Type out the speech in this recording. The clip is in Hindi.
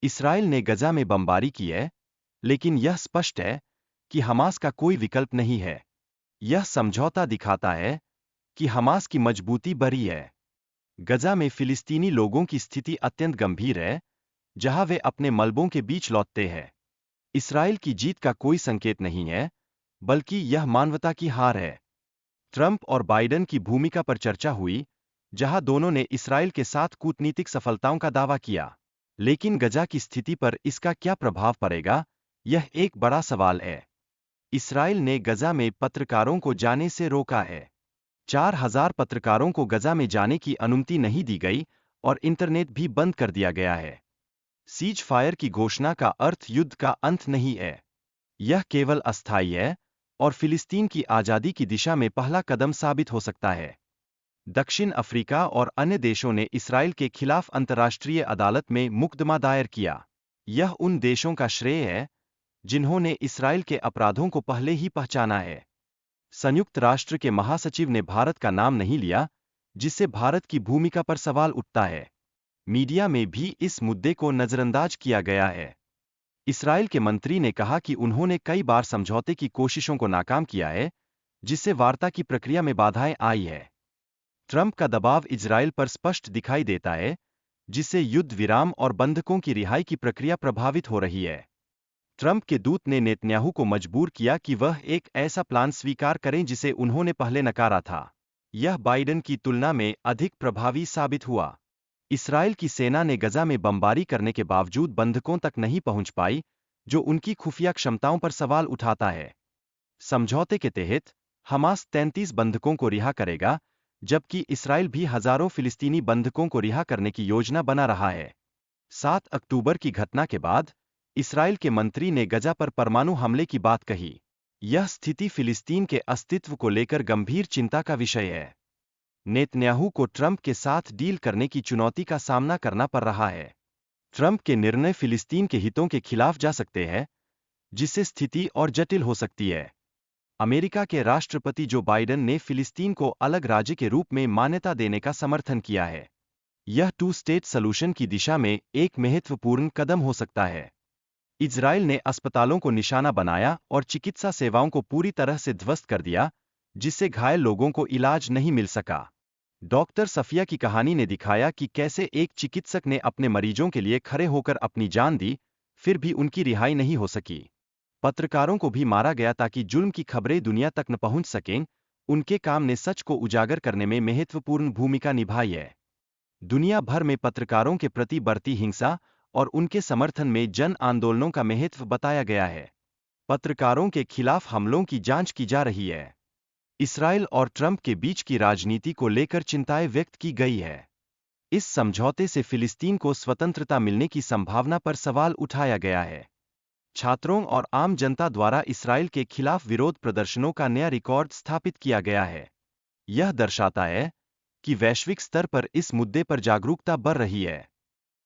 इसराइल ने गजा में बमबारी की है, लेकिन यह स्पष्ट है कि हमास का कोई विकल्प नहीं है। यह समझौता दिखाता है कि हमास की मजबूती बड़ी है। गजा में फिलिस्तीनी लोगों की स्थिति अत्यंत गंभीर है, जहां वे अपने मलबों के बीच लौटते हैं। इसराइल की जीत का कोई संकेत नहीं है, बल्कि यह मानवता की हार है। ट्रंप और बाइडेन की भूमिका पर चर्चा हुई, जहां दोनों ने इसराइल के साथ कूटनीतिक सफलताओं का दावा किया। लेकिन गजा की स्थिति पर इसका क्या प्रभाव पड़ेगा, यह एक बड़ा सवाल है। इसराइल ने गजा में पत्रकारों को जाने से रोका है। 4,000 पत्रकारों को गजा में जाने की अनुमति नहीं दी गई और इंटरनेट भी बंद कर दिया गया है। सीज फायर की घोषणा का अर्थ युद्ध का अंत नहीं है। यह केवल अस्थायी है और फिलिस्तीन की आज़ादी की दिशा में पहला कदम साबित हो सकता है। दक्षिण अफ्रीका और अन्य देशों ने इसराइल के खिलाफ अंतर्राष्ट्रीय अदालत में मुकदमा दायर किया। यह उन देशों का श्रेय है जिन्होंने इसराइल के अपराधों को पहले ही पहचाना है। संयुक्त राष्ट्र के महासचिव ने भारत का नाम नहीं लिया, जिससे भारत की भूमिका पर सवाल उठता है। मीडिया में भी इस मुद्दे को नजरअंदाज किया गया है। इसराइल के मंत्री ने कहा कि उन्होंने कई बार समझौते की कोशिशों को नाकाम किया है, जिससे वार्ता की प्रक्रिया में बाधाएं आई है। ट्रंप का दबाव इजराइल पर स्पष्ट दिखाई देता है, जिससे युद्ध विराम और बंधकों की रिहाई की प्रक्रिया प्रभावित हो रही है। ट्रंप के दूत ने नेतन्याहू को मजबूर किया कि वह एक ऐसा प्लान स्वीकार करें जिसे उन्होंने पहले नकारा था। यह बाइडेन की तुलना में अधिक प्रभावी साबित हुआ। इसराइल की सेना ने गजा में बमबारी करने के बावजूद बंधकों तक नहीं पहुंच पाई, जो उनकी खुफिया क्षमताओं पर सवाल उठाता है। समझौते के तहत हमास 33 बंधकों को रिहा करेगा, जबकि इसराइल भी हजारों फिलिस्तीनी बंधकों को रिहा करने की योजना बना रहा है। 7 अक्टूबर की घटना के बाद इसराइल के मंत्री ने गजा पर परमाणु हमले की बात कही। यह स्थिति फिलिस्तीन के अस्तित्व को लेकर गंभीर चिंता का विषय है। नेतन्याहू को ट्रंप के साथ डील करने की चुनौती का सामना करना पड़ रहा है। ट्रंप के निर्णय फिलिस्तीन के हितों के खिलाफ जा सकते हैं, जिससे स्थिति और जटिल हो सकती है। अमेरिका के राष्ट्रपति जो बाइडेन ने फिलिस्तीन को अलग राज्य के रूप में मान्यता देने का समर्थन किया है। यह टू स्टेट सॉल्यूशन की दिशा में एक महत्वपूर्ण कदम हो सकता है। इजराइल ने अस्पतालों को निशाना बनाया और चिकित्सा सेवाओं को पूरी तरह से ध्वस्त कर दिया, जिससे घायल लोगों को इलाज नहीं मिल सका। डॉक्टर सफिया की कहानी ने दिखाया कि कैसे एक चिकित्सक ने अपने मरीजों के लिए खड़े होकर अपनी जान दी, फिर भी उनकी रिहाई नहीं हो सकी। पत्रकारों को भी मारा गया ताकि जुल्म की खबरें दुनिया तक न पहुंच सकें। उनके काम ने सच को उजागर करने में महत्वपूर्ण भूमिका निभाई है। दुनिया भर में पत्रकारों के प्रति बढ़ती हिंसा और उनके समर्थन में जन आंदोलनों का महत्व बताया गया है। पत्रकारों के खिलाफ हमलों की जांच की जा रही है। इसराइल और ट्रंप के बीच की राजनीति को लेकर चिंताएं व्यक्त की गई है। इस समझौते से फिलिस्तीन को स्वतंत्रता मिलने की संभावना पर सवाल उठाया गया है। छात्रों और आम जनता द्वारा इसराइल के खिलाफ विरोध प्रदर्शनों का नया रिकॉर्ड स्थापित किया गया है। यह दर्शाता है कि वैश्विक स्तर पर इस मुद्दे पर जागरूकता बढ़ रही है।